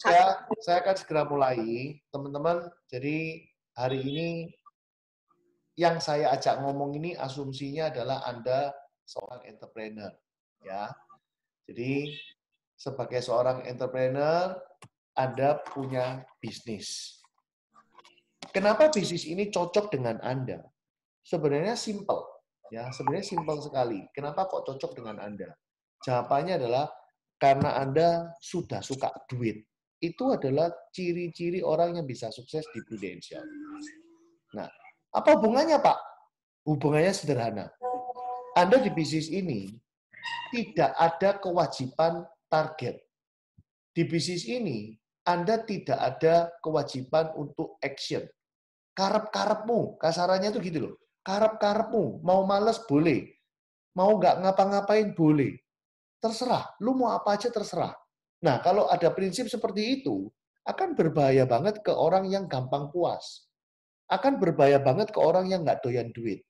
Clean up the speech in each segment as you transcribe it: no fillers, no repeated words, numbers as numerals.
Saya akan segera mulai, teman-teman. Jadi hari ini yang saya ajak ngomong ini asumsinya adalah Anda seorang entrepreneur, ya. Jadi sebagai seorang entrepreneur, Anda punya bisnis. Kenapa bisnis ini cocok dengan Anda? Sebenarnya simple, ya. Sebenarnya simple sekali. Kenapa kok cocok dengan Anda? Jawabannya adalah karena Anda sudah suka duit. Itu adalah ciri-ciri orang yang bisa sukses di Prudential. Nah, apa hubungannya, Pak? Hubungannya sederhana. Anda di bisnis ini tidak ada kewajiban target. Di bisnis ini, Anda tidak ada kewajiban untuk action. Karep-karepmu, kasarannya itu gitu loh. Karep-karepmu, mau males boleh. Mau nggak ngapa-ngapain boleh. Terserah, lu mau apa aja terserah. Nah, kalau ada prinsip seperti itu, akan berbahaya banget ke orang yang gampang puas. Akan berbahaya banget ke orang yang nggak doyan duit.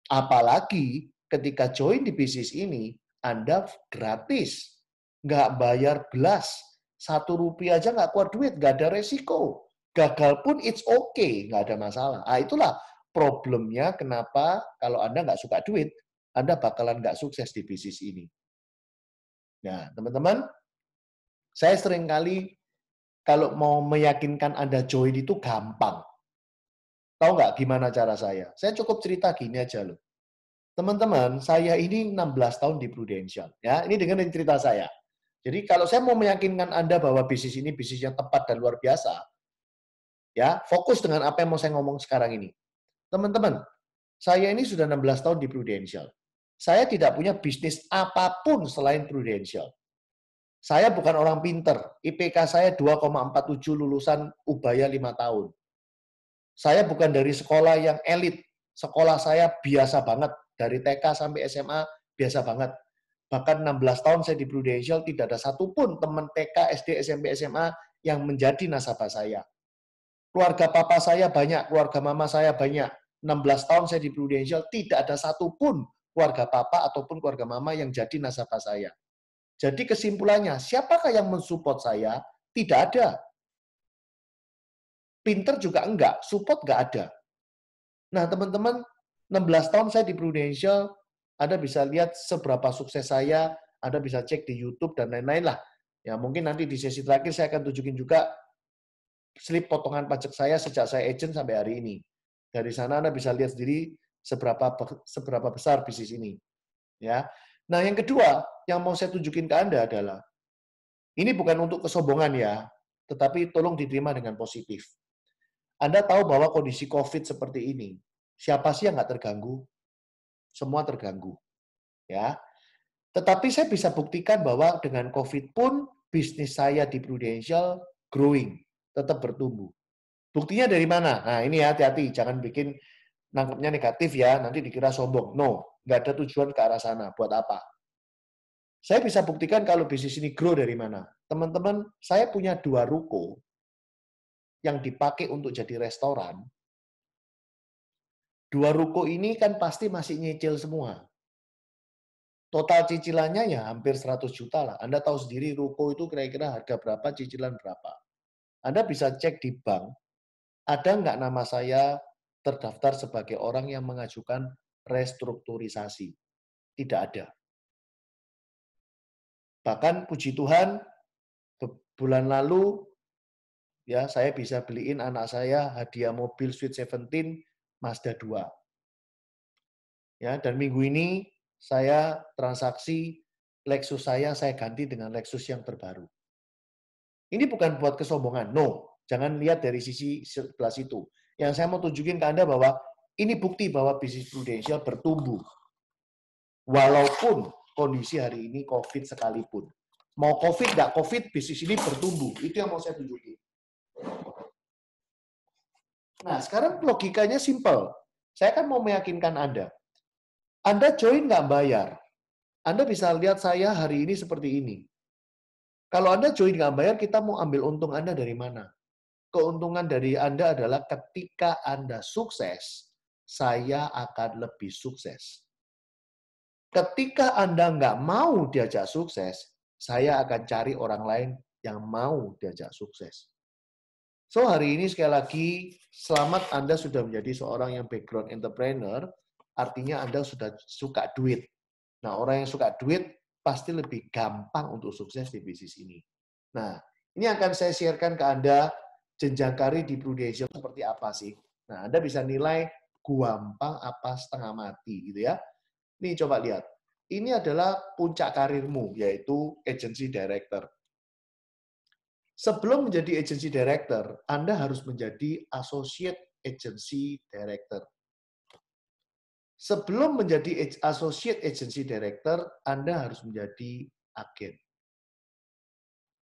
Apalagi ketika join di bisnis ini, Anda gratis. Nggak bayar belas. Rp1 aja nggak keluar duit, nggak ada resiko. Gagal pun it's okay, nggak ada masalah. Nah, itulah problemnya kenapa kalau Anda nggak suka duit, Anda bakalan nggak sukses di bisnis ini. Nah, teman-teman, saya sering kali kalau mau meyakinkan Anda join itu gampang. Tahu nggak gimana cara saya? Saya cukup cerita gini aja loh. Teman-teman, saya ini 16 tahun di Prudential. Ya, ini dengerin cerita saya. Jadi kalau saya mau meyakinkan Anda bahwa bisnis ini bisnis yang tepat dan luar biasa, ya, fokus dengan apa yang mau saya ngomong sekarang ini. Teman-teman, saya ini sudah 16 tahun di Prudential. Saya tidak punya bisnis apapun selain Prudential. Saya bukan orang pinter. IPK saya 2,47 lulusan Ubaya 5 tahun. Saya bukan dari sekolah yang elit. Sekolah saya biasa banget. Dari TK sampai SMA biasa banget. Bahkan 16 tahun saya di Prudential, tidak ada satupun teman TK, SD, SMP, SMA yang menjadi nasabah saya. Keluarga papa saya banyak, keluarga mama saya banyak. 16 tahun saya di Prudential, tidak ada satupun keluarga papa ataupun keluarga mama yang jadi nasabah saya. Jadi kesimpulannya, siapakah yang mensupport saya? Tidak ada. Pinter juga enggak, support enggak ada. Nah, teman-teman, 16 tahun saya di Prudential, Anda bisa lihat seberapa sukses saya, Anda bisa cek di YouTube dan lain-lain lah. Ya, mungkin nanti di sesi terakhir saya akan tunjukin juga slip potongan pajak saya sejak saya agent sampai hari ini. Dari sana Anda bisa lihat sendiri seberapa besar bisnis ini. Ya. Nah, yang kedua yang mau saya tunjukin ke Anda adalah ini bukan untuk kesombongan ya, tetapi tolong diterima dengan positif. Anda tahu bahwa kondisi COVID seperti ini, siapa sih yang nggak terganggu? Semua terganggu. Ya. Tetapi saya bisa buktikan bahwa dengan COVID pun, bisnis saya di Prudential growing, tetap bertumbuh. Buktinya dari mana? Nah, ini hati-hati, jangan bikin nangkepnya negatif ya, nanti dikira sombong. No, nggak ada tujuan ke arah sana. Buat apa? Saya bisa buktikan kalau bisnis ini grow dari mana. Teman-teman, saya punya 2 ruko yang dipakai untuk jadi restoran. 2 ruko ini kan pasti masih nyicil semua. Total cicilannya ya hampir 100 juta lah. Anda tahu sendiri ruko itu kira-kira harga berapa, cicilan berapa. Anda bisa cek di bank, ada nggak nama saya terdaftar sebagai orang yang mengajukan restrukturisasi? Tidak ada. Bahkan puji Tuhan, bulan lalu ya saya bisa beliin anak saya hadiah mobil Sweet 17 Mazda 2. Ya, dan minggu ini saya transaksi Lexus saya ganti dengan Lexus yang terbaru. Ini bukan buat kesombongan, no. Jangan lihat dari sisi sebelah situ. Yang saya mau tunjukin ke Anda bahwa ini bukti bahwa bisnis Prudential bertumbuh. Walaupun kondisi hari ini COVID sekalipun. Mau COVID, nggak COVID, bisnis ini bertumbuh. Itu yang mau saya tunjukin. Nah, sekarang logikanya simple. Saya kan mau meyakinkan Anda. Anda join nggak bayar. Anda bisa lihat saya hari ini seperti ini. Kalau Anda join nggak bayar, kita mau ambil untung Anda dari mana? Keuntungan dari Anda adalah ketika Anda sukses, saya akan lebih sukses. Ketika Anda nggak mau diajak sukses, saya akan cari orang lain yang mau diajak sukses. So, hari ini sekali lagi, selamat Anda sudah menjadi seorang yang background entrepreneur, artinya Anda sudah suka duit. Nah, orang yang suka duit pasti lebih gampang untuk sukses di bisnis ini. Nah, ini akan saya sharekan ke Anda jenjang karir di Prudential seperti apa sih. Nah, Anda bisa nilai gampang apa setengah mati gitu ya. Nih coba lihat. Ini adalah puncak karirmu, yaitu agency director. Sebelum menjadi agency director, Anda harus menjadi associate agency director. Sebelum menjadi associate agency director, Anda harus menjadi agen.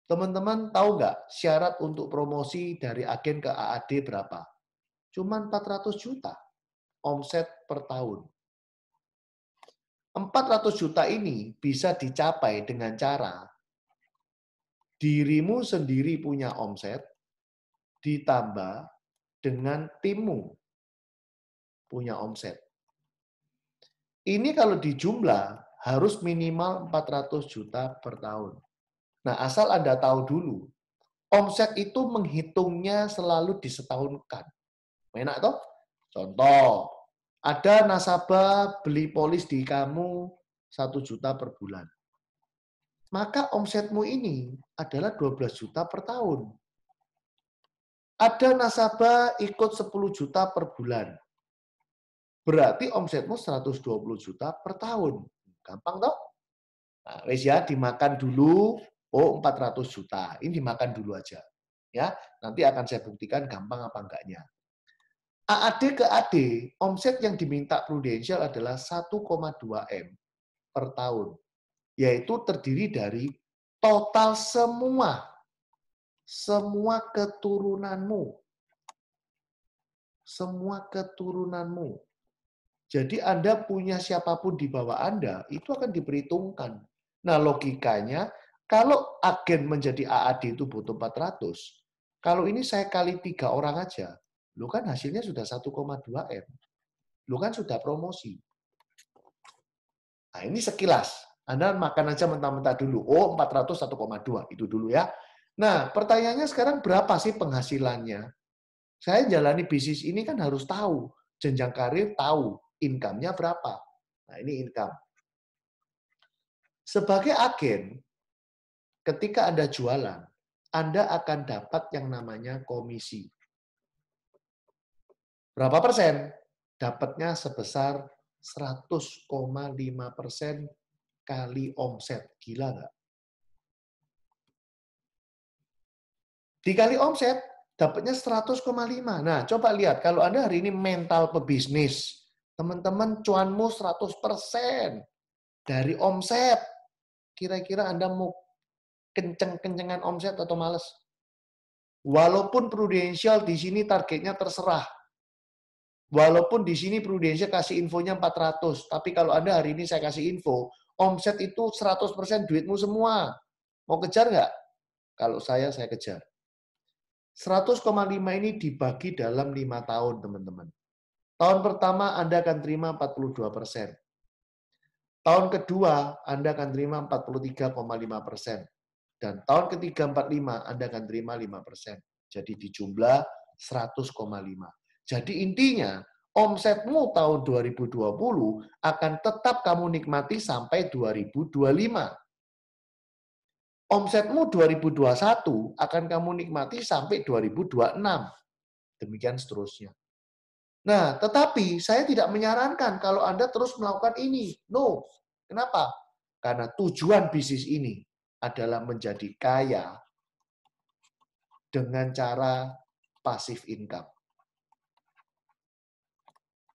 Teman-teman tahu nggak syarat untuk promosi dari agen ke AAD berapa? Cuma 400 juta omset per tahun. 400 juta ini bisa dicapai dengan cara dirimu sendiri punya omset, ditambah dengan timmu punya omset. Ini kalau dijumlah harus minimal 400 juta per tahun. Nah, asal Anda tahu dulu, omset itu menghitungnya selalu disetahunkan. Enak toh? Contoh, ada nasabah beli polis di kamu 1 juta per bulan. Maka omsetmu ini adalah 12 juta per tahun. Ada nasabah ikut 10 juta per bulan. Berarti omsetmu 120 juta per tahun. Gampang toh? Nah, wes ya, dimakan dulu, 400 juta. Ini dimakan dulu aja. Ya, nanti akan saya buktikan gampang apa enggaknya. AAD ke AD, omset yang diminta Prudential adalah 1,2 M per tahun. Yaitu terdiri dari total semua keturunanmu. Semua keturunanmu. Jadi Anda punya siapapun di bawah Anda, itu akan diperhitungkan. Nah, logikanya, kalau agen menjadi AAD itu butuh 400, kalau ini saya kali 3 orang aja, lu kan hasilnya sudah 1,2 M. Lu kan sudah promosi. Nah, ini sekilas. Anda makan aja mentah-mentah dulu. 400 1,2. Itu dulu ya. Nah, pertanyaannya sekarang berapa sih penghasilannya? Saya jalani bisnis ini kan harus tahu. Jenjang karir tahu. Income-nya berapa. Nah, ini income. Sebagai agen, ketika Anda jualan, Anda akan dapat yang namanya komisi. Berapa persen? Dapatnya sebesar 100,5% kali omset. Gila nggak? Dikali omset, dapatnya 100,5. Nah, coba lihat. Kalau Anda hari ini mental pebisnis, teman-teman cuanmu 100% dari omset. Kira-kira Anda mau kenceng-kencengan omset atau males? Walaupun Prudential di sini targetnya terserah. Walaupun di sini Prudential kasih infonya 400, tapi kalau Anda hari ini saya kasih info, omset itu 100% duitmu semua. Mau kejar nggak? Kalau saya kejar. 100,5 ini dibagi dalam 5 tahun, teman-teman. Tahun pertama Anda akan terima 42%. Tahun kedua Anda akan terima 43,5%. Dan tahun ketiga 45 Anda akan terima 5%. Jadi dijumlah 100,5. Jadi intinya omsetmu tahun 2020 akan tetap kamu nikmati sampai 2025. Omsetmu 2021 akan kamu nikmati sampai 2026. Demikian seterusnya. Nah, tetapi saya tidak menyarankan kalau Anda terus melakukan ini. No. Kenapa? Karena tujuan bisnis ini adalah menjadi kaya dengan cara passive income.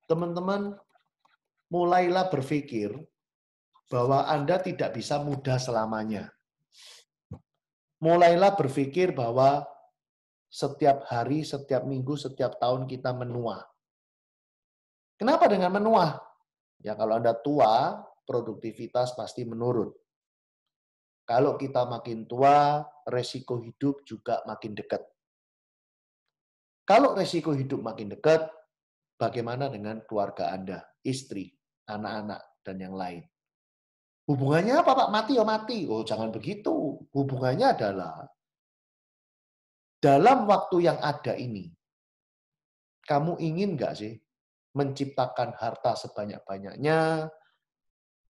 Teman-teman, mulailah berpikir bahwa Anda tidak bisa muda selamanya. Mulailah berpikir bahwa setiap hari, setiap minggu, setiap tahun kita menua. Kenapa dengan menua? Ya kalau Anda tua, produktivitas pasti menurun. Kalau kita makin tua, resiko hidup juga makin dekat. Kalau resiko hidup makin dekat, bagaimana dengan keluarga Anda, istri, anak-anak, dan yang lain? Hubungannya apa, Pak? Mati ya mati. Oh, jangan begitu. Hubungannya adalah dalam waktu yang ada ini, kamu ingin nggak sih menciptakan harta sebanyak-banyaknya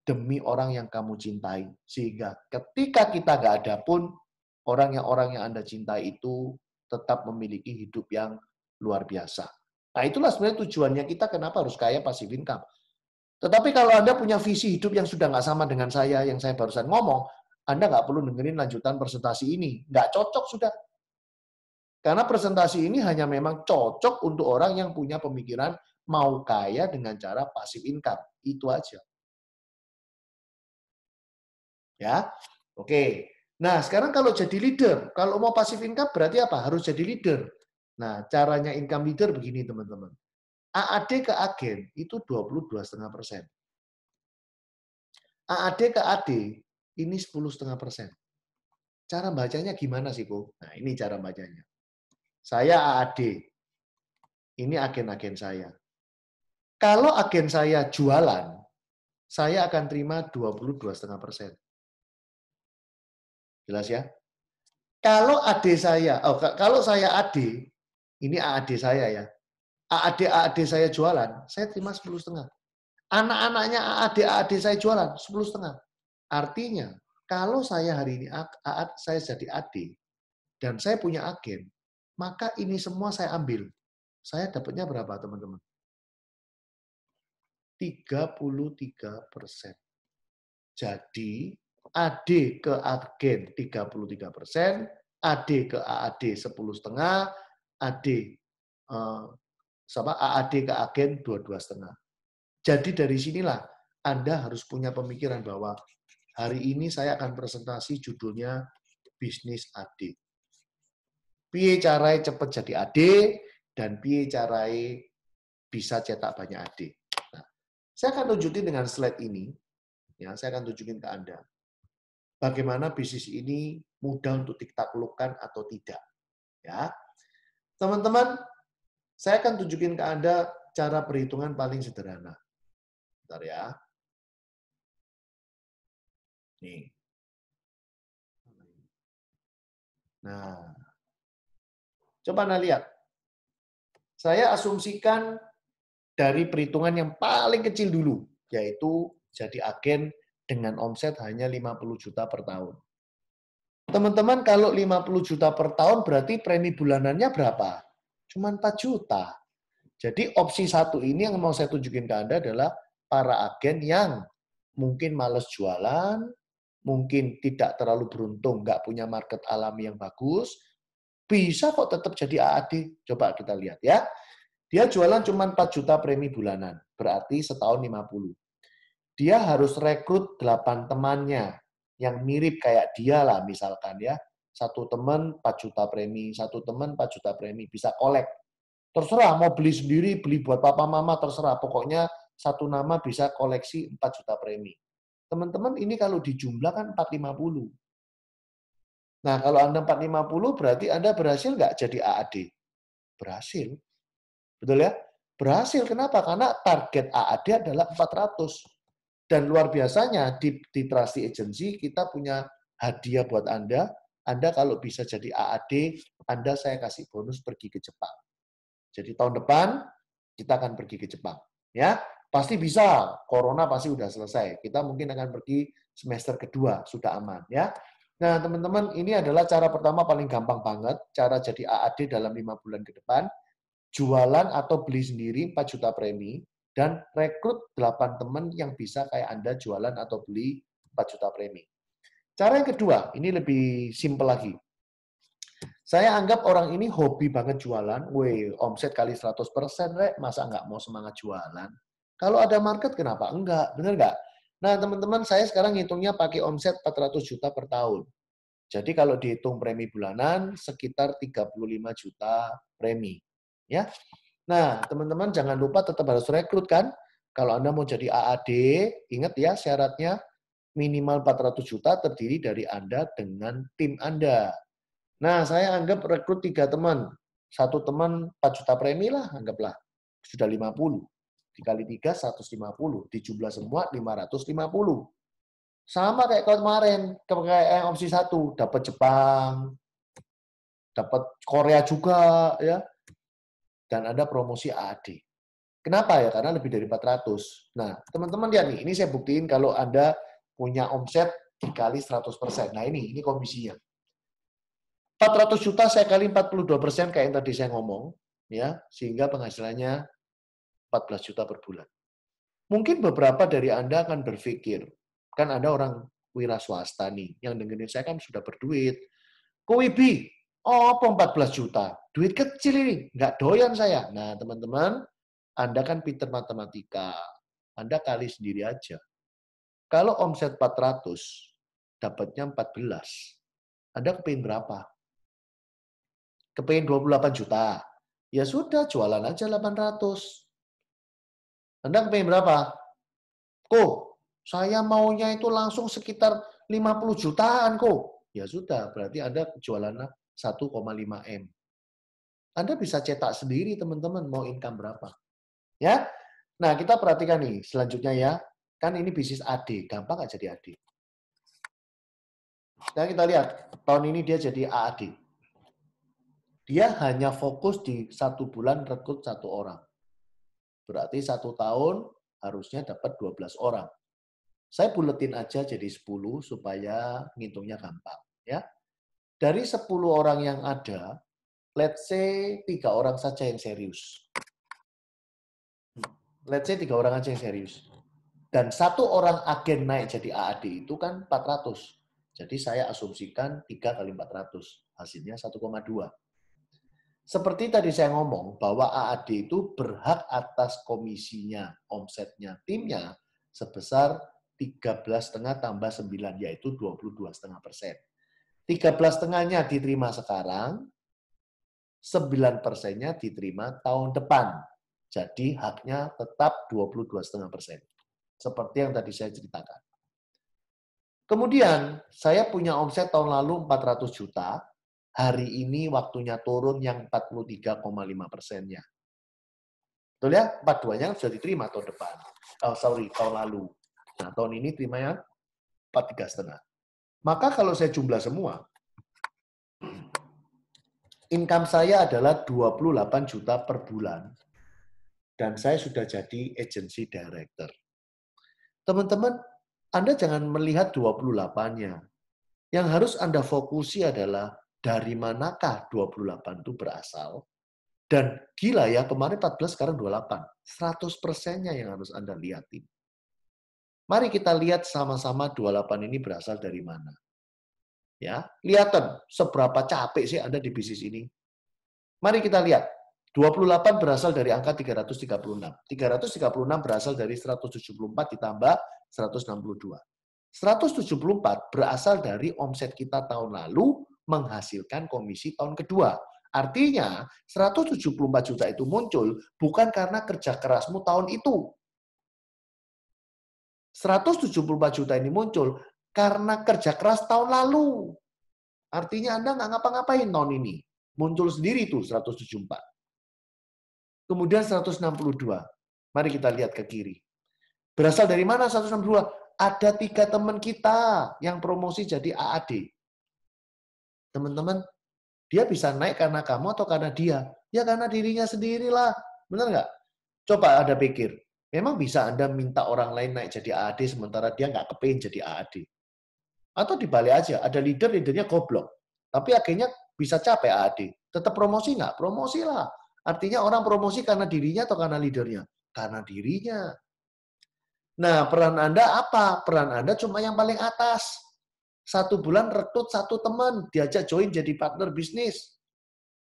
demi orang yang kamu cintai? Sehingga ketika kita nggak ada pun, orang yang Anda cintai itu tetap memiliki hidup yang luar biasa. Nah, itulah sebenarnya tujuannya kita kenapa harus kaya passive income. Tetapi kalau Anda punya visi hidup yang sudah nggak sama dengan saya, yang saya barusan ngomong, Anda nggak perlu dengerin lanjutan presentasi ini. Nggak cocok sudah. Karena presentasi ini hanya memang cocok untuk orang yang punya pemikiran mau kaya dengan cara passive income. Itu aja. Ya, oke. Nah, sekarang kalau jadi leader, kalau mau passive income berarti apa? Harus jadi leader. Nah, caranya income leader begini, teman-teman. AAD ke agen itu 22,5%. AAD ke AD ini 10,5%. Cara bacanya gimana sih, Bu? Nah, ini cara bacanya. Saya AAD. Ini agen-agen saya. Kalau agen saya jualan, saya akan terima 22,5%. Jelas ya? Kalau AD saya, kalau saya AD, ini AAD saya ya. AAD saya jualan, saya terima 10,5. Anak-anaknya AAD saya jualan 10,5. Artinya, kalau saya hari ini saya jadi AD dan saya punya agen, maka ini semua saya ambil. Saya dapatnya berapa, teman-teman? 33%. Jadi, AD ke agen 33%, AD ke AAD 10,5, AD AAD ke agen 22,5. Jadi dari sinilah Anda harus punya pemikiran bahwa hari ini saya akan presentasi judulnya bisnis AD. Piye carai cepat jadi AD dan piye carai bisa cetak banyak AD. Nah, saya akan tunjukin dengan slide ini, ya, saya akan tunjukin ke Anda bagaimana bisnis ini mudah untuk ditaklukkan atau tidak. Ya, teman-teman, saya akan tunjukin ke Anda cara perhitungan paling sederhana. Bentar ya. Nih. Nah, coba Anda lihat. Saya asumsikan dari perhitungan yang paling kecil dulu, yaitu jadi agen dengan omset hanya 50 juta per tahun. Teman-teman, kalau 50 juta per tahun berarti premi bulanannya berapa? Cuma 4 juta. Jadi opsi satu ini yang mau saya tunjukin ke Anda adalah para agen yang mungkin males jualan, mungkin tidak terlalu beruntung, nggak punya market alami yang bagus, bisa kok tetap jadi AAD. Coba kita lihat ya. Dia jualan cuma 4 juta premi bulanan, berarti setahun 50. Dia harus rekrut 8 temannya yang mirip kayak dia lah misalkan ya. Satu teman 4 juta premi, satu teman 4 juta premi, bisa kolek. Terserah mau beli sendiri, beli buat papa mama, terserah. Pokoknya satu nama bisa koleksi 4 juta premi. Teman-teman ini kalau dijumlahkan 450. Nah, kalau Anda 450 berarti Anda berhasil nggak jadi AAD? Berhasil. Betul ya? Berhasil. Kenapa? Karena target AAD adalah 400. Dan luar biasanya di Trusty Agency kita punya hadiah buat Anda. Anda kalau bisa jadi AAD, Anda saya kasih bonus pergi ke Jepang. Jadi tahun depan kita akan pergi ke Jepang. Ya, pasti bisa. Corona pasti udah selesai. Kita mungkin akan pergi semester kedua, sudah aman ya. Nah, teman-teman, ini adalah cara pertama paling gampang banget, cara jadi AAD dalam 5 bulan ke depan. Jualan atau beli sendiri 4 juta premi, dan rekrut 8 teman yang bisa kayak Anda jualan atau beli 4 juta premi. Cara yang kedua, ini lebih simpel lagi. Saya anggap orang ini hobi banget jualan, omset kali 100%, masa nggak mau semangat jualan? Kalau ada market, kenapa enggak? Bener nggak? Nah, teman-teman, saya sekarang ngitungnya pakai omset 400 juta per tahun. Jadi kalau dihitung premi bulanan, sekitar 35 juta premi. Ya. Nah, teman-teman jangan lupa tetap harus rekrut kan? Kalau Anda mau jadi AAD, ingat ya syaratnya minimal 400 juta terdiri dari Anda dengan tim Anda. Nah, saya anggap rekrut 3 teman. Satu teman 4 juta premi lah, anggaplah. Sudah 50. Dikali 3, 150. Dijumlah semua 550. Sama kayak kemarin, kayak opsi 1. Dapat Jepang, dapat Korea juga, ya, dan ada promosi AAD. Kenapa ya? Karena lebih dari 400. Nah, teman-teman lihat nih, ini saya buktiin kalau Anda punya omset dikali 100%. Nah, ini komisinya. 400 juta saya kali 42% kayak yang tadi saya ngomong, ya, sehingga penghasilannya 14 juta per bulan. Mungkin beberapa dari Anda akan berpikir, kan Anda orang wira swasta nih, yang dengerin saya kan sudah berduit. Kowibi, oh, apa 14 juta? Duit kecil ini, nggak doyan saya. Nah, teman-teman, Anda kan pinter matematika. Anda kali sendiri aja. Kalau omset 400, dapatnya 14. Anda kepingin berapa? Kepingin 28 juta. Ya sudah, jualan aja 800. Anda kepingin berapa? Kok, saya maunya itu langsung sekitar 50 jutaan kok. Ya sudah, berarti Anda jualannya 1,5 M. Anda bisa cetak sendiri, teman-teman, mau income berapa. Ya. Nah, kita perhatikan nih, selanjutnya ya. Kan ini bisnis AD, gampang nggak jadi AD? Nah, kita lihat, tahun ini dia jadi AAD. Dia hanya fokus di 1 bulan rekrut 1 orang. Berarti 1 tahun harusnya dapat 12 orang. Saya buletin aja jadi 10 supaya ngitungnya gampang. Ya. Dari 10 orang yang ada, let's say 3 orang saja yang serius. Let's say 3 orang aja yang serius. Dan 1 orang agen naik jadi AAD itu kan 400. Jadi saya asumsikan 3 kali 400. Hasilnya 1,2. Seperti tadi saya ngomong, bahwa AAD itu berhak atas komisinya, omsetnya, timnya, sebesar 13,5 tambah 9, yaitu 22,5%. 13,5-nya diterima sekarang, 9%-nya diterima tahun depan. Jadi haknya tetap 22,5%. Seperti yang tadi saya ceritakan. Kemudian, saya punya omset tahun lalu 400 juta, hari ini waktunya turun yang 43,5%-nya. Betul ya? 42-nya sudah diterima tahun depan. Tahun lalu. Nah, tahun ini terimanya 43,5. Maka kalau saya jumlah semua, income saya adalah 28 juta per bulan. Dan saya sudah jadi agency director. Teman-teman, Anda jangan melihat 28-nya. Yang harus Anda fokusi adalah dari manakah 28 itu berasal. Dan gila ya, kemarin 14, sekarang 28. 100%-nya yang harus Anda lihatin. Mari kita lihat sama-sama 28 ini berasal dari mana. Ya, lihatan seberapa capek sih Anda di bisnis ini. Mari kita lihat. 28 berasal dari angka 336. 336 berasal dari 174 ditambah 162. 174 berasal dari omset kita tahun lalu menghasilkan komisi tahun kedua. Artinya 174 juta itu muncul bukan karena kerja kerasmu tahun itu. 174 juta ini muncul karena kerja keras tahun lalu. Artinya Anda nggak ngapa-ngapain tahun ini. Muncul sendiri tuh 174. Kemudian 162. Mari kita lihat ke kiri. Berasal dari mana 162? Ada 3 teman kita yang promosi jadi AAD. Teman-teman, dia bisa naik karena kamu atau karena dia? Ya karena dirinya sendirilah. Benar nggak? Coba Anda pikir. Memang bisa Anda minta orang lain naik jadi AAD sementara dia nggak kepingin jadi AAD. Atau dibalik aja, ada leadernya goblok. Tapi akhirnya bisa capek AAD. Tetap promosi nggak? Promosi lah. Artinya orang promosi karena dirinya atau karena leadernya? Karena dirinya. Nah, peran Anda apa? Peran Anda cuma yang paling atas. 1 bulan rekrut 1 teman, diajak join jadi partner bisnis.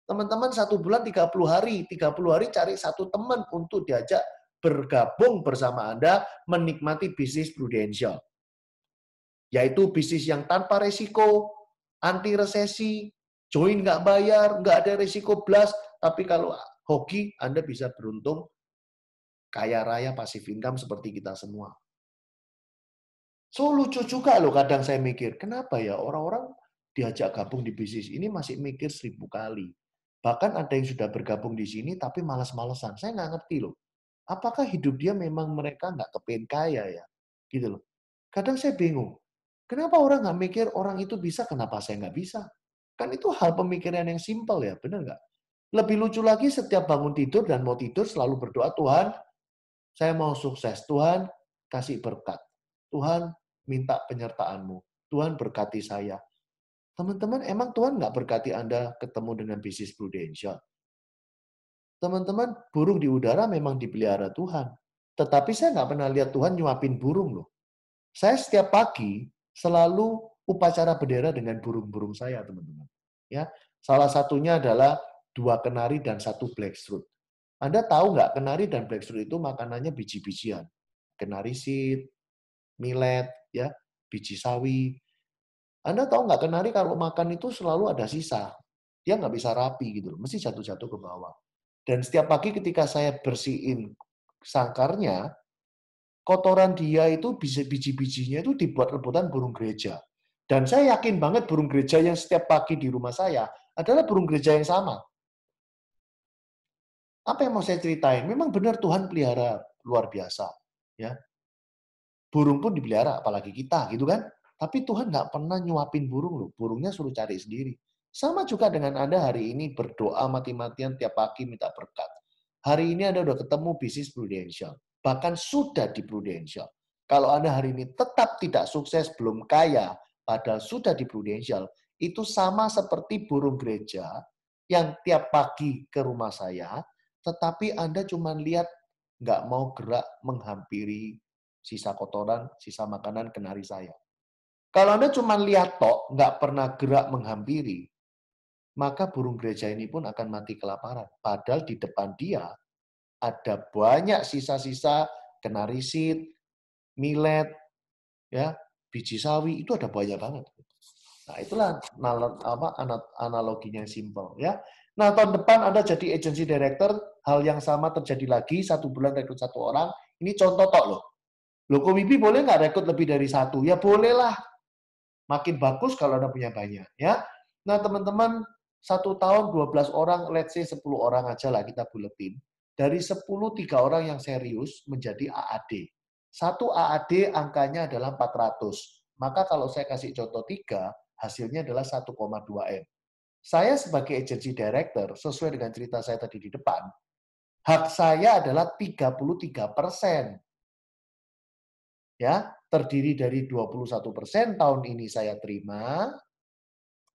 Teman-teman 1 bulan 30 hari. 30 hari cari 1 teman untuk diajak bergabung bersama Anda menikmati bisnis prudensial. Yaitu bisnis yang tanpa resiko, anti resesi, join nggak bayar, nggak ada resiko blas, tapi kalau hoki Anda bisa beruntung kaya raya pasif income seperti kita semua. So lucu juga loh kadang saya mikir, kenapa ya orang-orang diajak gabung di bisnis ini masih mikir 1000 kali. Bahkan ada yang sudah bergabung di sini tapi malas-malesan. Saya nggak ngerti loh. Apakah hidup dia memang mereka nggak kepengen kaya ya? Gitu loh. Kadang saya bingung. Kenapa orang nggak mikir orang itu bisa, kenapa saya nggak bisa? Kan itu hal pemikiran yang simpel ya, benar nggak? Lebih lucu lagi setiap bangun tidur dan mau tidur selalu berdoa, Tuhan, saya mau sukses. Tuhan, kasih berkat. Tuhan, minta penyertaan-Mu. Tuhan, berkati saya. Teman-teman, emang Tuhan nggak berkati Anda ketemu dengan bisnis prudensial? Teman-teman, burung di udara memang dipelihara Tuhan. Tetapi saya nggak pernah lihat Tuhan nyuapin burung loh. Saya setiap pagi selalu upacara bendera dengan burung-burung saya, teman-teman. Ya, salah satunya adalah 2 kenari dan 1 blackthroat. Anda tahu nggak kenari dan blackthroat itu makanannya biji-bijian. Kenari seed, millet, ya, biji sawi. Anda tahu nggak kenari kalau makan itu selalu ada sisa. Dia nggak bisa rapi gitu loh, mesti jatuh-jatuh ke bawah. Dan setiap pagi ketika saya bersihin sangkarnya, kotoran dia itu biji-bijinya itu dibuat rebutan burung gereja. Dan saya yakin banget burung gereja yang setiap pagi di rumah saya adalah burung gereja yang sama. Apa yang mau saya ceritain? Memang benar Tuhan pelihara luar biasa. Ya, burung pun dipelihara, apalagi kita, gitu kan? Tapi Tuhan nggak pernah nyuapin burung loh. Burungnya suruh cari sendiri. Sama juga dengan Anda hari ini berdoa mati-matian tiap pagi minta berkat. Hari ini Anda udah ketemu bisnis prudensial. Bahkan sudah di prudensial. Kalau Anda hari ini tetap tidak sukses, belum kaya, padahal sudah di prudensial, itu sama seperti burung gereja yang tiap pagi ke rumah saya, tetapi Anda cuma lihat nggak mau gerak menghampiri sisa kotoran, sisa makanan kenari saya. Kalau Anda cuma lihat tok, nggak pernah gerak menghampiri, maka burung gereja ini pun akan mati kelaparan. Padahal di depan dia ada banyak sisa-sisa kenari seed, millet, ya, biji sawi, itu ada banyak banget. Nah, itulah analoginya simple ya. Nah, tahun depan Anda jadi agency director, hal yang sama terjadi lagi, 1 bulan rekrut 1 orang. Ini contoh tok loh. Loh, kok Wibi boleh nggak rekrut lebih dari 1? Ya bolehlah. Makin bagus kalau Anda punya banyak. Ya. Nah, teman-teman, 1 tahun 12 orang, let's say 10 orang aja lah kita buletin. Dari 10, 3 orang yang serius menjadi AAD. 1 AAD angkanya adalah 400. Maka kalau saya kasih contoh 3, hasilnya adalah 1,2 M. Saya sebagai agency director, sesuai dengan cerita saya tadi di depan, hak saya adalah 33%. Ya, terdiri dari 21% tahun ini saya terima,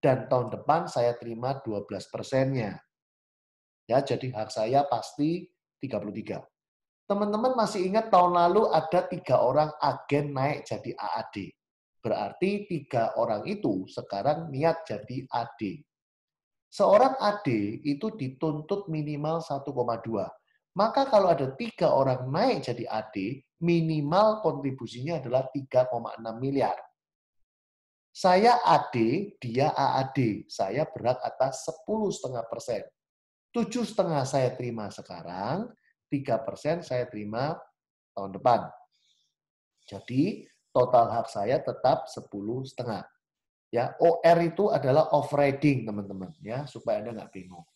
dan tahun depan saya terima 12%-nya. Ya, jadi hak saya pasti 33. Teman-teman masih ingat tahun lalu ada 3 orang agen naik jadi AAD. Berarti 3 orang itu sekarang niat jadi AD. Seorang AD itu dituntut minimal 1,2. Maka kalau ada 3 orang naik jadi AD, minimal kontribusinya adalah 3,6 miliar. Saya AD, dia AAD. Saya berhak atas 10,5%. 7,5 saya terima sekarang, 3% saya terima tahun depan. Jadi total hak saya tetap 10,5. Ya, OR itu adalah off riding, teman-teman, ya, supaya Anda nggak bingung.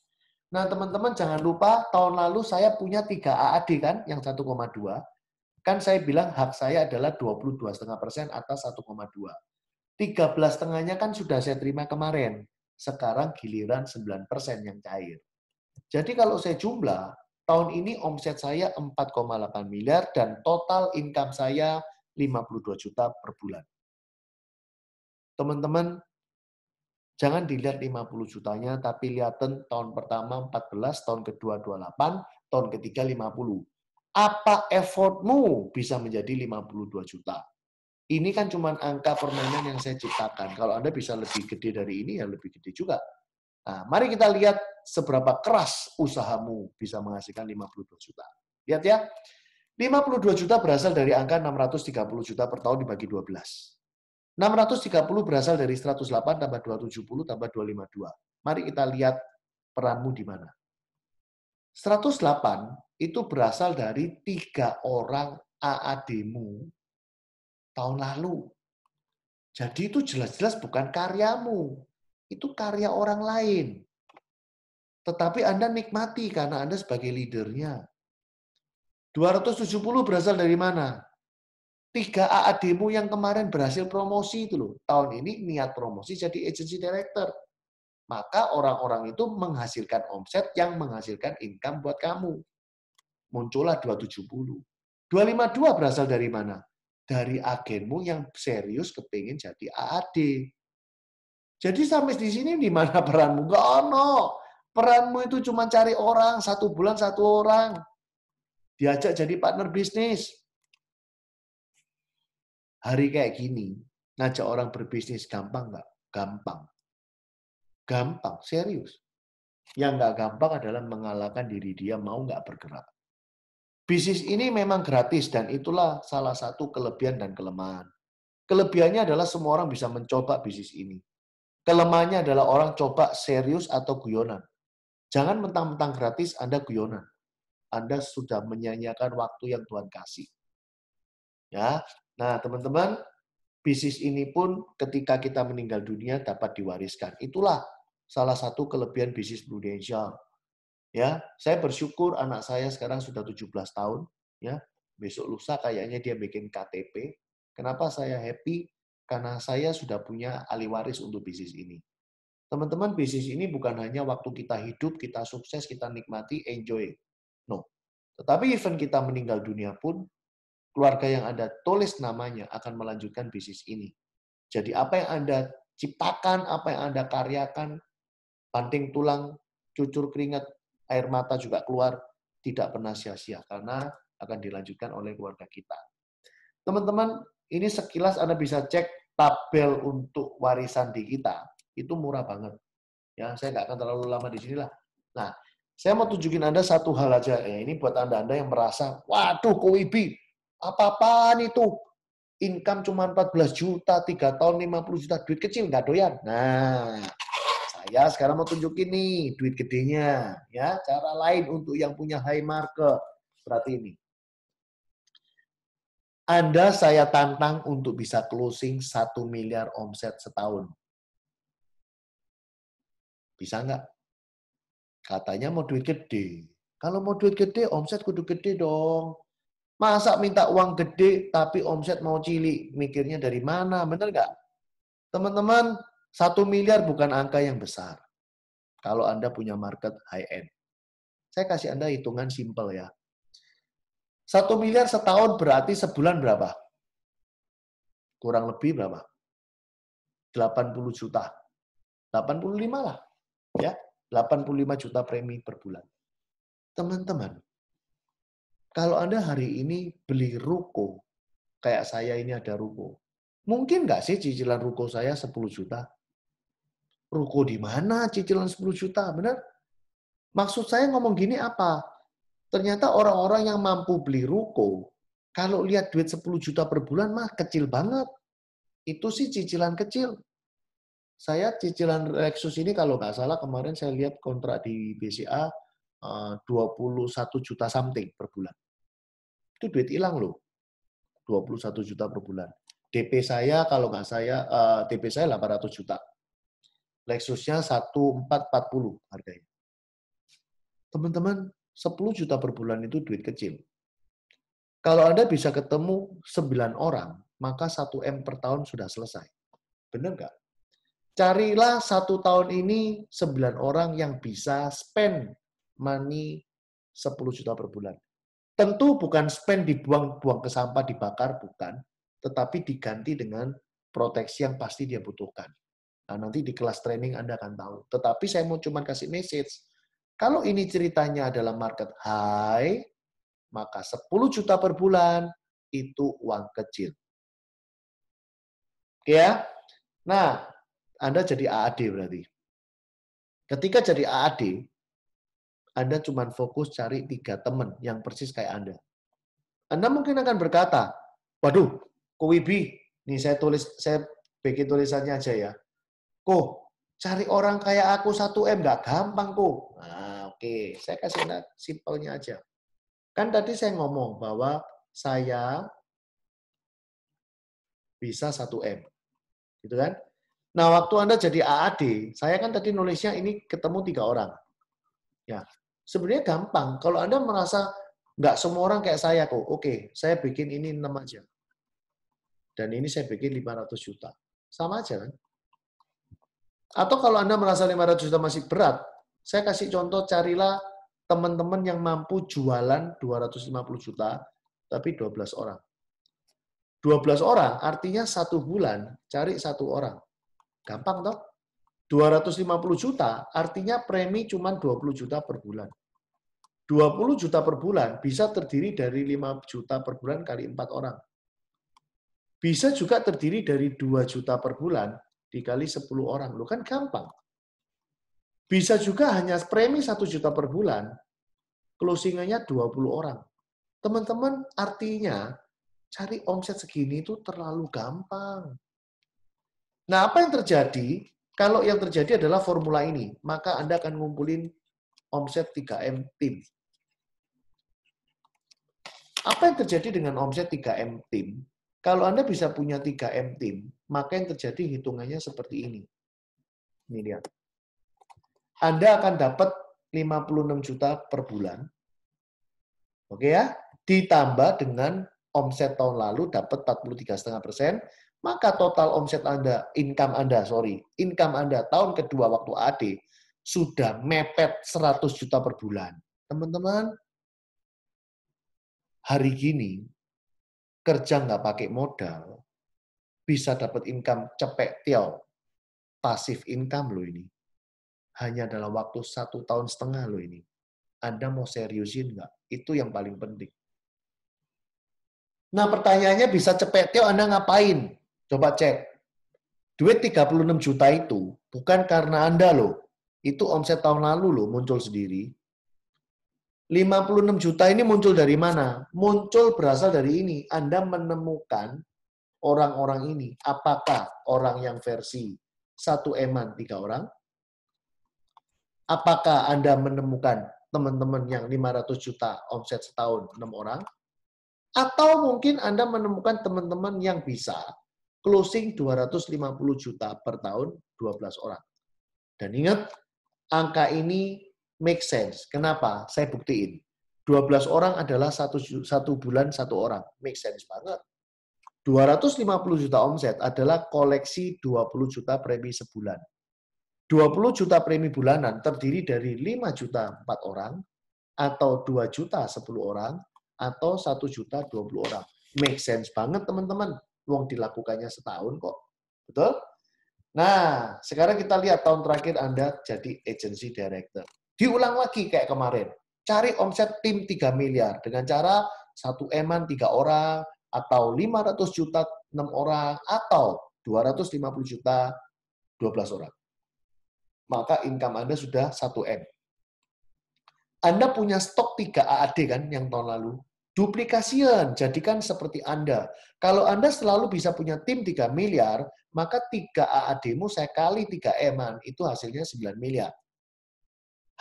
Nah, teman-teman jangan lupa tahun lalu saya punya 3 AAD kan, yang 1,2. Kan saya bilang hak saya adalah 22,5% atas 1,2. 13,5-nya kan sudah saya terima kemarin. Sekarang giliran 9% yang cair. Jadi kalau saya jumlah, tahun ini omset saya 4,8 miliar dan total income saya 52 juta per bulan. Teman-teman, jangan dilihat 50 jutanya, tapi lihatin tahun pertama 14, tahun kedua 28, tahun ketiga 50. Apa effortmu bisa menjadi 52 juta? Ini kan cuma angka permainan yang saya ciptakan. Kalau Anda bisa lebih gede dari ini, ya lebih gede juga. Nah, mari kita lihat seberapa keras usahamu bisa menghasilkan 52 juta. Lihat ya, 52 juta berasal dari angka 630 juta per tahun dibagi 12. 630 berasal dari 108 tambah 270 tambah 252. Mari kita lihat peranmu di mana. 108 itu berasal dari 3 orang AAD-mu tahun lalu. Jadi itu jelas-jelas bukan karyamu. Itu karya orang lain. Tetapi Anda nikmati karena Anda sebagai leadernya. 270 berasal dari mana? 3 AAD-mu yang kemarin berhasil promosi itu loh. Tahun ini niat promosi jadi agency director. maka orang-orang itu menghasilkan omset yang menghasilkan income buat kamu. Muncullah 270. 252 berasal dari mana? Dari agenmu yang serius kepingin jadi AAD. Jadi sampai di sini di mana peranmu? Nggak ono. Peranmu itu cuma cari orang, 1 bulan 1 orang. Diajak jadi partner bisnis. Hari kayak gini, ngajak orang berbisnis gampang nggak? Gampang. Gampang, serius. Yang nggak gampang adalah mengalahkan diri dia mau nggak bergerak. Bisnis ini memang gratis dan itulah salah satu kelebihan dan kelemahan. Kelebihannya adalah semua orang bisa mencoba bisnis ini. Kelemahannya adalah orang coba serius atau guyonan. Jangan mentang-mentang gratis Anda guyonan. Anda sudah menyanyiakan waktu yang Tuhan kasih. Ya. Nah, teman-teman, bisnis ini pun ketika kita meninggal dunia dapat diwariskan. Itulah salah satu kelebihan bisnis Prudential. Ya, saya bersyukur anak saya sekarang sudah 17 tahun, ya. Besok lusa kayaknya dia bikin KTP. Kenapa saya happy? Karena saya sudah punya ahli waris untuk bisnis ini. Teman-teman, bisnis ini bukan hanya waktu kita hidup, kita sukses, kita nikmati, enjoy. No. Tetapi even kita meninggal dunia pun, keluarga yang Anda tulis namanya akan melanjutkan bisnis ini. Jadi apa yang Anda ciptakan, apa yang Anda karyakan, banting tulang, cucur keringat, air mata juga keluar, tidak pernah sia-sia karena akan dilanjutkan oleh keluarga kita. Teman-teman, ini sekilas Anda bisa cek tabel untuk warisan di kita. Itu murah banget. Ya, saya nggak akan terlalu lama di sini lah. Nah, saya mau tunjukin Anda satu hal aja. Ya, ini buat Anda yang merasa, waduh, Kowibi, apa-apaan itu? Income cuma 14 juta, 3 tahun 50 juta, duit kecil, nggak doyan. Nah, saya sekarang mau tunjukin nih, duit gedenya. Ya, cara lain untuk yang punya high market. Berarti ini. Anda saya tantang untuk bisa closing 1 miliar omset setahun. Bisa nggak? Katanya mau duit gede. Kalau mau duit gede, omset kudu gede dong. Masa minta uang gede, tapi omset mau cilik? Mikirnya dari mana? Bener nggak? Teman-teman, 1 miliar bukan angka yang besar. Kalau Anda punya market high-end. Saya kasih Anda hitungan simple ya. 1 miliar setahun berarti sebulan berapa? Kurang lebih berapa? 80 juta. 85 lah. Ya, 85 juta premi per bulan. Teman-teman, kalau Anda hari ini beli ruko, kayak saya ini ada ruko, mungkin nggak sih cicilan ruko saya 10 juta? Ruko di mana cicilan 10 juta? Benar? Maksud saya ngomong gini apa? Ternyata orang-orang yang mampu beli ruko, kalau lihat duit 10 juta per bulan mah kecil banget. Itu sih cicilan kecil. Saya cicilan Lexus ini kalau nggak salah kemarin saya lihat kontrak di BCA 21 juta something per bulan. Itu duit hilang loh. 21 juta per bulan. DP saya kalau nggak DP saya 800 juta. Lexusnya 1440 harganya. Teman-teman, 10 juta per bulan itu duit kecil. Kalau Anda bisa ketemu 9 orang, maka 1 M per tahun sudah selesai. Benar nggak? Carilah 1 tahun ini 9 orang yang bisa spend money 10 juta per bulan. Tentu bukan spend dibuang-buang ke sampah, dibakar, bukan. Tetapi diganti dengan proteksi yang pasti dia butuhkan. Nah, nanti di kelas training Anda akan tahu. Tetapi saya mau cuma kasih message. Kalau ini ceritanya adalah market high, maka 10 juta per bulan itu uang kecil. Oke ya? Nah, Anda jadi AAD berarti. Ketika jadi AAD, Anda cuma fokus cari 3 teman yang persis kayak Anda. Anda mungkin akan berkata, waduh, Kowibi, nih saya bikin tulisannya aja ya. Kok, cari orang kayak aku 1 M nggak gampang kok. Nah, oke. Saya kasih simpelnya aja. Kan tadi saya ngomong bahwa saya bisa 1 M. Gitu kan? Nah, waktu Anda jadi AAD, saya kan tadi nulisnya ini ketemu 3 orang. Ya, sebenarnya gampang. Kalau Anda merasa nggak semua orang kayak saya kok, oke, saya bikin ini 6 aja. Dan ini saya bikin 500 juta. Sama aja kan? Atau kalau Anda merasa 500 juta masih berat, saya kasih contoh, carilah teman-teman yang mampu jualan 250 juta, tapi 12 orang. 12 orang artinya 1 bulan cari 1 orang. Gampang toh? 250 juta artinya premi cuma 20 juta per bulan. 20 juta per bulan bisa terdiri dari 5 juta per bulan kali 4 orang. Bisa juga terdiri dari 2 juta per bulan dikali 10 orang. Loh kan gampang. Bisa juga hanya premi 1 juta per bulan, closing-nya 20 orang. Teman-teman, artinya cari omset segini itu terlalu gampang. Nah, apa yang terjadi? Kalau yang terjadi adalah formula ini, maka Anda akan ngumpulin omset 3M tim. Apa yang terjadi dengan omset 3M tim? Kalau Anda bisa punya 3M tim, maka yang terjadi hitungannya seperti ini. Ini lihat. Anda akan dapat 56 juta per bulan. Oke ya? Ditambah dengan omset tahun lalu dapat 43,5%, maka total omset Anda, income Anda tahun kedua waktu AD sudah mepet 100 juta per bulan. Teman-teman, hari gini kerja nggak pakai modal, bisa dapat income cepet tiao, pasif income loh ini. Hanya dalam waktu 1,5 tahun loh ini. Anda mau seriusin nggak? Itu yang paling penting. Nah, pertanyaannya bisa cepet tiao Anda ngapain? Coba cek. Duit 36 juta itu bukan karena Anda loh. Itu omset tahun lalu loh muncul sendiri. 56 juta ini muncul dari mana? Muncul berasal dari ini. Anda menemukan orang-orang ini. Apakah orang yang versi 1 eman 3 orang? Apakah Anda menemukan teman-teman yang 500 juta omset setahun 6 orang? Atau mungkin Anda menemukan teman-teman yang bisa closing 250 juta per tahun 12 orang. Dan ingat, angka ini make sense. Kenapa? Saya buktiin. 12 orang adalah satu bulan 1 orang. Make sense banget. 250 juta omset adalah koleksi 20 juta premi sebulan. 20 juta premi bulanan terdiri dari 5 juta 4 orang, atau 2 juta 10 orang, atau 1 juta 20 orang. Make sense banget teman-teman. Wong dilakukannya setahun kok. Betul? Nah, sekarang kita lihat tahun terakhir Anda jadi agency director. Diulang lagi kayak kemarin. Cari omset tim 3 miliar dengan cara 1 eman 3 orang, atau 500 juta 6 orang, atau 250 juta 12 orang. Maka income Anda sudah 1M. Anda punya stok 3 AAD kan yang tahun lalu. Duplikasian, jadikan seperti Anda. Kalau Anda selalu bisa punya tim 3 miliar, maka 3 AAD-mu saya kali 3 eman, itu hasilnya 9 miliar.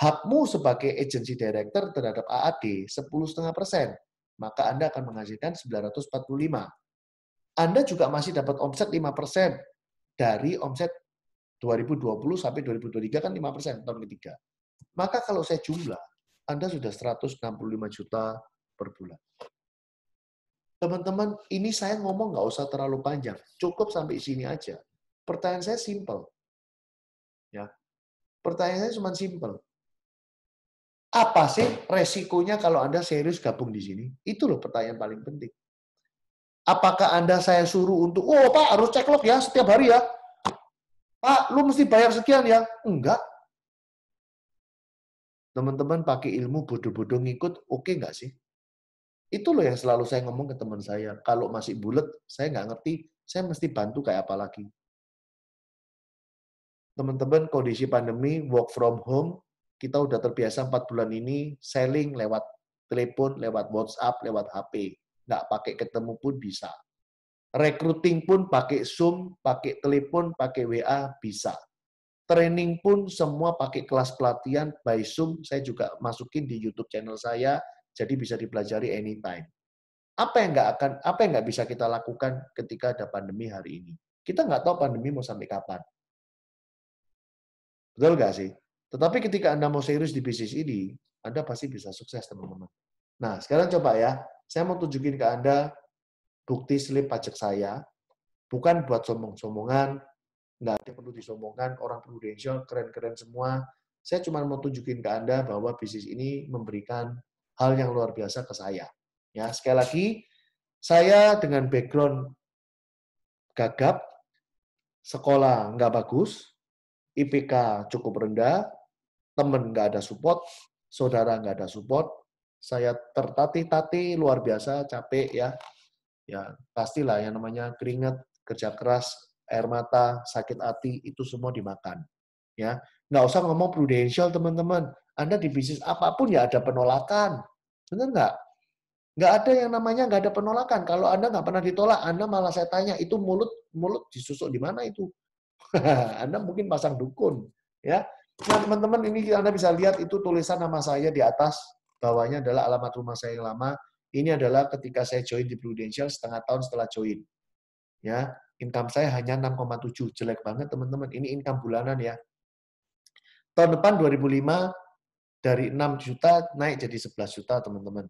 Hakmu sebagai agency director terhadap AAD 10,5%, maka Anda akan menghasilkan 945. Anda juga masih dapat omset 5% dari omset 2020 sampai 2023 kan 5% tahun ketiga. Maka kalau saya jumlah, Anda sudah 165 juta per bulan. Teman-teman, ini saya ngomong nggak usah terlalu panjang, cukup sampai sini aja. Pertanyaan saya simple. Ya. Pertanyaan saya cuma simple. Apa sih resikonya kalau Anda serius gabung di sini? Itu loh pertanyaan paling penting. Apakah Anda saya suruh untuk, oh Pak harus cek log ya setiap hari ya? Pak, lu mesti bayar sekian ya? Enggak. Teman-teman pakai ilmu bodoh-bodoh ngikut, oke nggak sih? Itu loh yang selalu saya ngomong ke teman saya. Kalau masih bulet, saya nggak ngerti, saya mesti bantu kayak apa lagi. Teman-teman, kondisi pandemi, work from home, kita udah terbiasa 4 bulan ini selling lewat telepon, lewat WhatsApp, lewat HP. Nggak pakai ketemu pun bisa. Recruiting pun pakai Zoom, pakai telepon, pakai WA, bisa. Training pun semua pakai kelas pelatihan by Zoom, saya juga masukin di YouTube channel saya, jadi bisa dipelajari anytime. Apa yang nggak bisa kita lakukan ketika ada pandemi hari ini? Kita nggak tahu pandemi mau sampai kapan. Betul nggak sih? Tetapi ketika Anda mau serius di bisnis ini, Anda pasti bisa sukses, teman-teman. Nah, sekarang coba ya, saya mau tunjukin ke Anda bukti slip pajak saya, bukan buat sombong-sombongan, nggak ada perlu disombongkan, orang Prudential keren-keren semua. Saya cuma mau tunjukin ke Anda bahwa bisnis ini memberikan hal yang luar biasa ke saya. Ya, sekali lagi, saya dengan background gagap, sekolah nggak bagus, IPK cukup rendah, teman nggak ada support, saudara nggak ada support, saya tertatih-tatih luar biasa, capek ya. Ya, pastilah yang namanya keringat, kerja keras, air mata, sakit hati, itu semua dimakan. Ya, nggak usah ngomong Prudential, teman-teman. Anda di bisnis apapun ya ada penolakan. Benar nggak? Nggak ada yang namanya nggak ada penolakan. Kalau Anda nggak pernah ditolak, Anda malah saya tanya, itu mulut disusuk di mana itu? Anda mungkin pasang dukun. Ya, nah teman-teman ini Anda bisa lihat itu tulisan nama saya di atas, bawahnya adalah alamat rumah saya yang lama. Ini adalah ketika saya join di Prudential setengah tahun setelah join. Ya, income saya hanya 6,7, jelek banget teman-teman. Ini income bulanan ya. Tahun depan 2005 dari 6 juta naik jadi 11 juta teman-teman.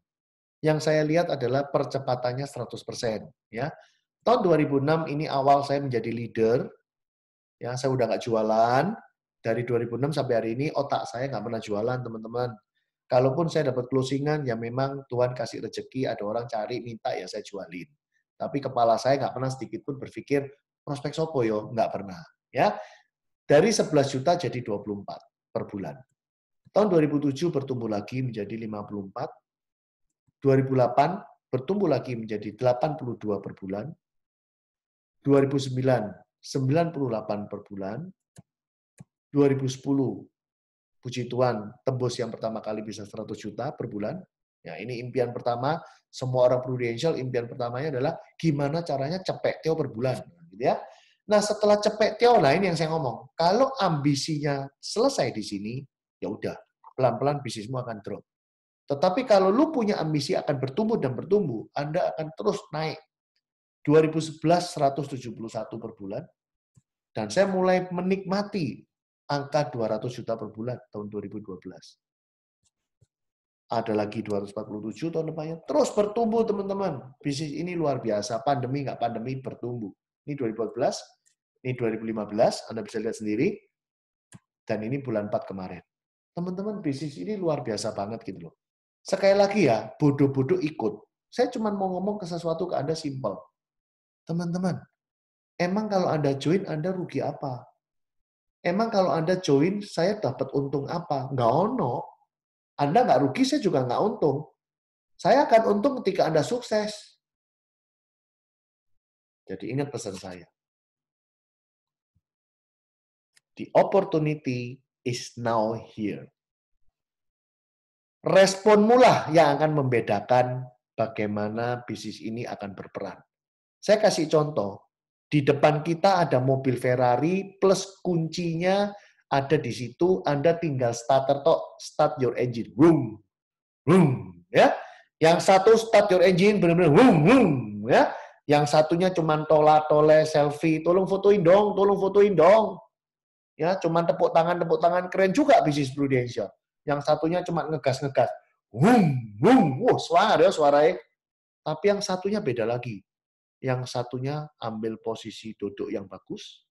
Yang saya lihat adalah percepatannya 100%. Ya. Tahun 2006 ini awal saya menjadi leader. Ya, saya udah nggak jualan. Dari 2006 sampai hari ini otak saya nggak pernah jualan teman-teman. Kalaupun saya dapat closingan, ya memang Tuhan kasih rezeki, ada orang cari, minta, ya saya jualin. Tapi kepala saya nggak pernah sedikit pun berpikir, prospek sopo yo, nggak pernah. Ya, dari 11 juta jadi 24 per bulan. Tahun 2007 bertumbuh lagi menjadi 54. 2008 bertumbuh lagi menjadi 82 per bulan. 2009, 98 per bulan. 2010, puji Tuhan, tembus yang pertama kali bisa 100 juta per bulan. Ya, ini impian pertama, semua orang Prudential, impian pertamanya adalah gimana caranya cepet Teo per bulan. Gitu ya. Nah, setelah cepet Teo, nah ini yang saya ngomong. Kalau ambisinya selesai di sini, ya udah, pelan-pelan bisnismu akan drop. Tetapi kalau lu punya ambisi akan bertumbuh dan bertumbuh, Anda akan terus naik. 2011, 171 per bulan. Dan saya mulai menikmati angka 200 juta per bulan tahun 2012. Ada lagi 247 tahun depannya. Terus bertumbuh, teman-teman. Bisnis ini luar biasa. Pandemi nggak pandemi, bertumbuh. Ini 2014, ini 2015, Anda bisa lihat sendiri. Dan ini bulan 4 kemarin. Teman-teman, bisnis ini luar biasa banget gitu loh. Sekali lagi ya, bodoh-bodoh ikut. Saya cuma mau ngomong ke sesuatu ke Anda simpel. Teman-teman, emang kalau Anda join, Anda rugi apa? Emang kalau Anda join, saya dapat untung apa? Nggak ono. Anda nggak rugi, saya juga nggak untung. Saya akan untung ketika Anda sukses. Jadi ingat pesan saya. The opportunity is now here. Responmu lah yang akan membedakan bagaimana bisnis ini akan berperan. Saya kasih contoh. Di depan kita ada mobil Ferrari plus kuncinya ada di situ. Anda tinggal starter tok, start your engine. Boom. Boom. Ya. Yang satu start your engine benar-benar boom, boom. Ya. Yang satunya cuma tola-tole selfie. Tolong fotoin dong. Ya, cuman tepuk tangan keren juga bisnis Prudential. Yang satunya cuma ngegas. Wow, semangat ya suaranya. Tapi yang satunya beda lagi. Yang satunya ambil posisi duduk yang bagus.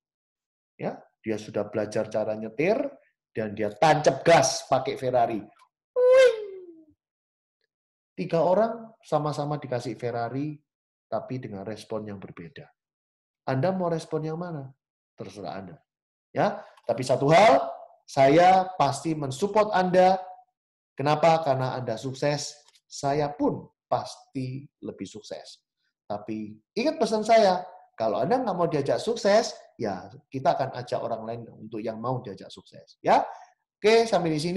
Ya, dia sudah belajar cara nyetir dan dia tancap gas pakai Ferrari. 3 orang sama-sama dikasih Ferrari tapi dengan respon yang berbeda. Anda mau respon yang mana? Terserah Anda. Ya, tapi satu hal, saya pasti mensupport Anda. Kenapa? Karena Anda sukses, saya pun pasti lebih sukses. Tapi ingat pesan saya, kalau Anda nggak mau diajak sukses, ya kita akan ajak orang lain untuk yang mau diajak sukses. Ya, oke, sampai di sini.